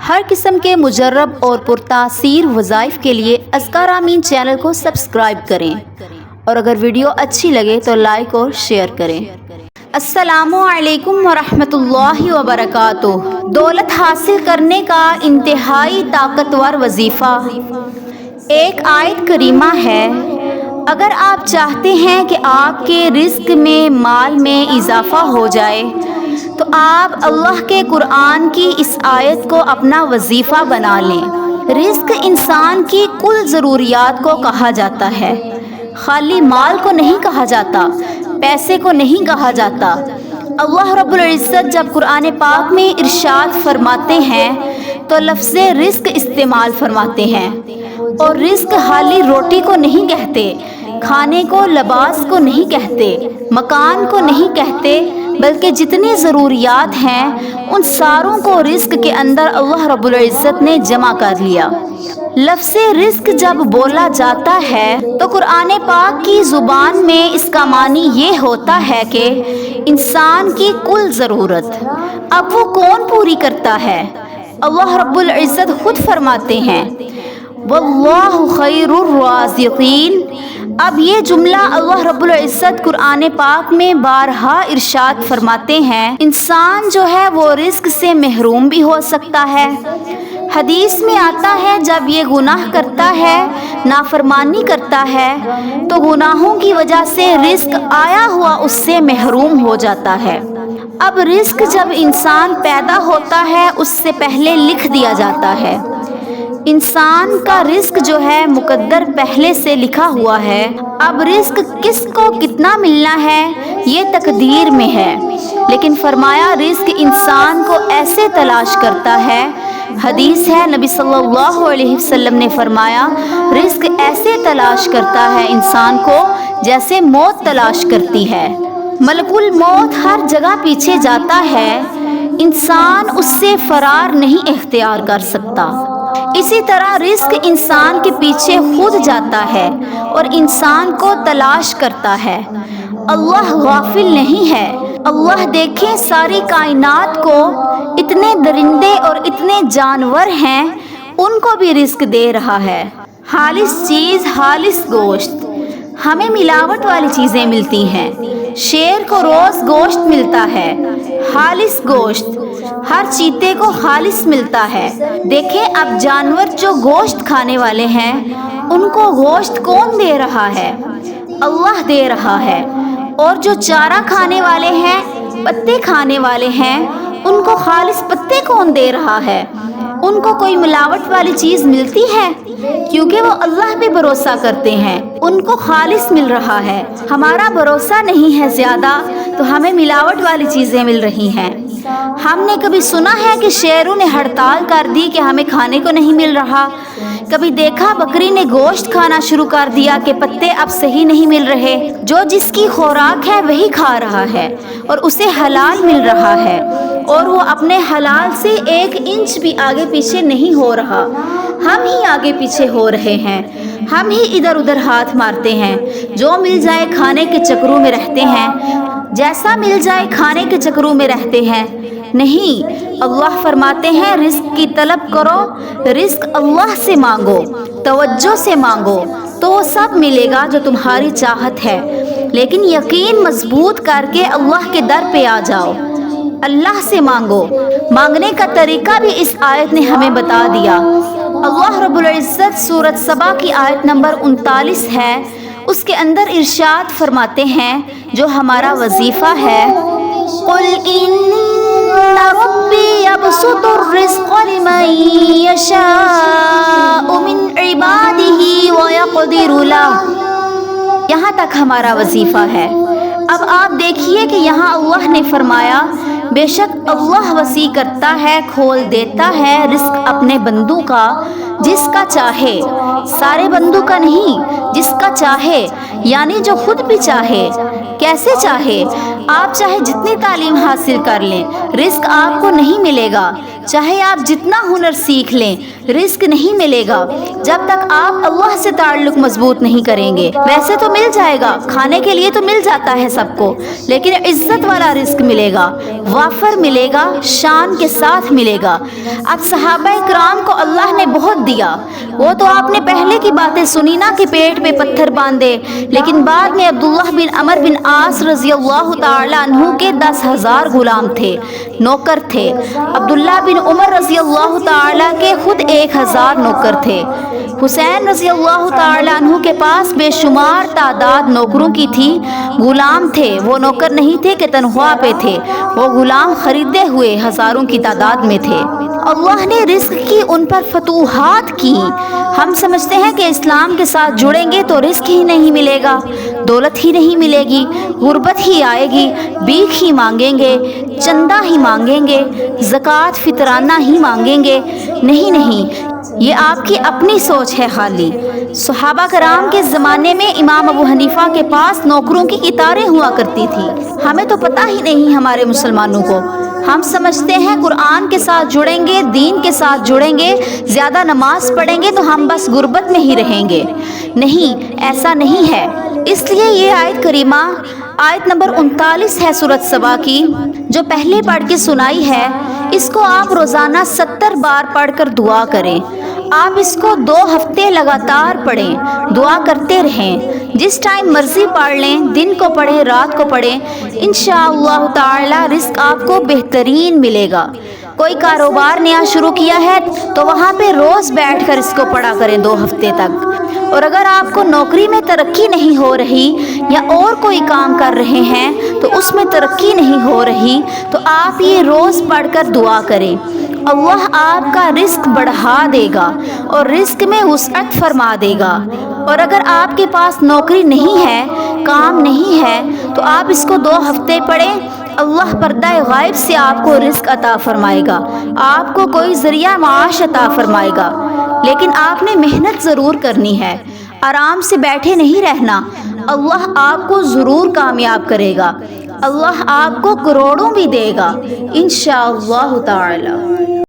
ہر قسم کے مجرب اور پرتاثیر وظائف کے لیے اذکار آمین چینل کو سبسکرائب کریں اور اگر ویڈیو اچھی لگے تو لائک اور شیئر کریں۔ السلام علیکم ورحمۃ اللہ وبرکاتہ۔ دولت حاصل کرنے کا انتہائی طاقتور وظیفہ۔ ایک آیت کریمہ ہے، اگر آپ چاہتے ہیں کہ آپ کے رزق میں مال میں اضافہ ہو جائے تو آپ اللہ کے قرآن کی اس آیت کو اپنا وظیفہ بنا لیں۔ رزق انسان کی کل ضروریات کو کہا جاتا ہے، خالی مال کو نہیں کہا جاتا، پیسے کو نہیں کہا جاتا۔ اللہ رب العزت جب قرآن پاک میں ارشاد فرماتے ہیں تو لفظ رزق استعمال فرماتے ہیں، اور رزق خالی روٹی کو نہیں کہتے، کھانے کو، لباس کو نہیں کہتے، مکان کو نہیں کہتے، بلکہ جتنی ضروریات ہیں ان ساروں کو رزق کے اندر اللہ رب العزت نے جمع کر لیا۔ لفظ رزق جب بولا جاتا ہے تو قرآن پاک کی زبان میں اس کا معنی یہ ہوتا ہے کہ انسان کی کل ضرورت۔ اب وہ کون پوری کرتا ہے؟ اللہ رب العزت خود فرماتے ہیں، واللہ خیر الرازقین۔ اب یہ جملہ اللہ رب العزت قرآن پاک میں بارہا ارشاد فرماتے ہیں، انسان جو ہے وہ رزق سے محروم بھی ہو سکتا ہے۔ حدیث میں آتا ہے جب یہ گناہ کرتا ہے، نافرمانی کرتا ہے تو گناہوں کی وجہ سے رزق آیا ہوا اس سے محروم ہو جاتا ہے۔ اب رزق جب انسان پیدا ہوتا ہے اس سے پہلے لکھ دیا جاتا ہے۔ انسان کا رزق جو ہے مقدر پہلے سے لکھا ہوا ہے۔ اب رزق کس کو کتنا ملنا ہے یہ تقدیر میں ہے، لیکن فرمایا رزق انسان کو ایسے تلاش کرتا ہے۔ حدیث ہے نبی صلی اللہ علیہ وسلم نے فرمایا رزق ایسے تلاش کرتا ہے انسان کو جیسے موت تلاش کرتی ہے۔ ملک الموت ہر جگہ پیچھے جاتا ہے، انسان اس سے فرار نہیں اختیار کر سکتا۔ اسی طرح رزق انسان کے پیچھے خود جاتا ہے اور انسان کو تلاش کرتا ہے۔ اللہ غافل نہیں ہے۔ اللہ دیکھیں ساری کائنات کو، اتنے درندے اور اتنے جانور ہیں، ان کو بھی رزق دے رہا ہے۔ خالص چیز، خالص گوشت۔ ہمیں ملاوٹ والی چیزیں ملتی ہیں۔ شیر کو روز گوشت ملتا ہے، خالص گوشت۔ ہر چیتے کو خالص ملتا ہے۔ دیکھیں اب جانور جو گوشت کھانے والے ہیں ان کو گوشت کون دے رہا ہے؟ اللہ دے رہا ہے۔ اور جو چارہ کھانے والے ہیں، پتے کھانے والے ہیں، ان کو خالص پتے کون دے رہا ہے؟ ان کو کوئی ملاوٹ والی چیز ملتی ہے؟ کیونکہ وہ اللہ پہ بھروسہ کرتے ہیں، ان کو خالص مل رہا ہے۔ ہمارا بھروسہ نہیں ہے زیادہ تو ہمیں ملاوٹ والی چیزیں مل رہی ہیں۔ ہم نے کبھی سنا ہے کہ شیروں نے ہڑتال کر دی کہ ہمیں کھانے کو نہیں مل رہا؟ کبھی دیکھا بکری نے گوشت کھانا شروع کر دیا کہ پتے اب صحیح نہیں مل رہے؟ جو جس کی خوراک ہے وہی کھا رہا ہے اور اسے حلال مل رہا ہے، اور وہ اپنے حلال سے 1 انچ بھی آگے پیچھے نہیں ہو رہا۔ ہم ہی آگے پیچھے ہو رہے ہیں، ہم ہی ادھر ادھر ہاتھ مارتے ہیں، جو مل جائے کھانے کے چکروں میں رہتے ہیں، جیسا مل جائے کھانے کے چکروں میں رہتے ہیں۔ نہیں، اللہ فرماتے ہیں رزق کی طلب کرو، رزق اللہ سے مانگو، توجہ سے مانگو تو وہ سب ملے گا جو تمہاری چاہت ہے، لیکن یقین مضبوط کر کے اللہ کے در پہ آ جاؤ، اللہ سے مانگو۔ مانگنے کا طریقہ بھی اس آیت نے ہمیں بتا دیا۔ اللہ رب العزت سورۃ سبا کی آیت نمبر 39 ہے، اس کے اندر ارشاد فرماتے ہیں جو ہمارا وظیفہ ہے، قُلْ إِنَّ رَبِّي يَبْسُطُ الرِّزْقَ لِمَن يَشَاءُ مِنْ عِبَادِهِ وَيَقْدِرُ لَهُ۔ یہاں تک ہمارا وظیفہ ہے۔ اب آپ دیکھیے کہ یہاں اللہ نے فرمایا بے شک اللہ وسیع کرتا ہے، کھول دیتا ہے رزق اپنے بندوں کا جس کا چاہے، سارے بندوں کا نہیں، جس کا چاہے، یعنی جو خود بھی چاہے۔ کیسے چاہے؟ آپ چاہے جتنی تعلیم حاصل کر لیں، رزق آپ کو نہیں ملے گا۔ چاہے آپ جتنا ہنر سیکھ لیں رزق نہیں ملے گا جب تک آپ اللہ سے تعلق مضبوط نہیں کریں گے۔ ویسے تو مل جائے گا، کھانے کے لیے تو مل جاتا ہے سب کو، لیکن عزت والا رزق ملے گا، وافر ملے گا، شان کے ساتھ ملے گا۔ اب صحابہ کرام کو اللہ نے بہت دیا، وہ تو آپ نے پہلے کی باتیں سنی نا کہ پیٹ میں پتھر باندھے، لیکن بعد میں عبداللہ بن عمرو بن عاص رضی اللہ تعالی عنہ کے 10,000 غلام تھے، نوکر تھے۔ عبداللہ بن عمر رضی اللہ تعالی کے خود 1,000 نوکر تھے۔ حسین رضی اللہ تعالی عنہ کے پاس بے شمار تعداد نوکروں کی تھی، غلام تھے، وہ نوکر نہیں تھے کہ تنخواہ پہ تھے، وہ غلام خریدے ہوئے ہزاروں کی تعداد میں تھے۔ اللہ نے رزق کی ان پر فتوحات کی۔ ہم سمجھتے ہیں کہ اسلام کے ساتھ جڑیں گے تو رزق ہی نہیں ملے گا، دولت ہی نہیں ملے گی، غربت ہی آئے گی، بھیک ہی مانگیں گے، چندہ ہی مانگیں گے، زکوٰۃ فطرانہ ہی مانگیں گے۔ نہیں، یہ آپ کی اپنی سوچ ہے خالی۔ صحابہ کرام کے زمانے میں امام ابو حنیفہ کے پاس نوکروں کی قطاریں ہوا کرتی تھی۔ ہمیں تو پتہ ہی نہیں ہمارے مسلمانوں کو، ہم سمجھتے ہیں قرآن کے ساتھ جڑیں گے، دین کے ساتھ جڑیں گے، زیادہ نماز پڑھیں گے تو ہم بس غربت میں ہی رہیں گے۔ نہیں، ایسا نہیں ہے۔ اس لیے یہ آیت کریمہ آیت نمبر 39 ہے سورۃ سبا کی، جو پہلے پڑھ کے سنائی ہے، اس کو آپ روزانہ 70 بار پڑھ کر دعا کریں۔ آپ اس کو 2 ہفتے لگاتار پڑھیں، دعا کرتے رہیں، جس ٹائم مرضی پڑھ لیں، دن کو پڑھیں، رات کو پڑھیں، انشاءاللہ تعالی رزق آپ کو بہترین ملے گا۔ کوئی کاروبار نیا شروع کیا ہے تو وہاں پہ روز بیٹھ کر اس کو پڑھا کریں 2 ہفتے تک۔ اور اگر آپ کو نوکری میں ترقی نہیں ہو رہی یا اور کوئی کام کر رہے ہیں تو اس میں ترقی نہیں ہو رہی تو آپ یہ روز پڑھ کر دعا کریں، اللہ آپ کا رزق بڑھا دے گا اور رزق میں وسعت فرما دے گا۔ اور اگر آپ کے پاس نوکری نہیں ہے، کام نہیں ہے، تو آپ اس کو 2 ہفتے پڑھیں، اللہ پردہ غائب سے آپ کو رزق عطا فرمائے گا، آپ کو کوئی ذریعہ معاش عطا فرمائے گا۔ لیکن آپ نے محنت ضرور کرنی ہے، آرام سے بیٹھے نہیں رہنا، اللہ آپ کو ضرور کامیاب کرے گا، اللہ آپ کو کروڑوں بھی دے گا انشاءاللہ تعالی۔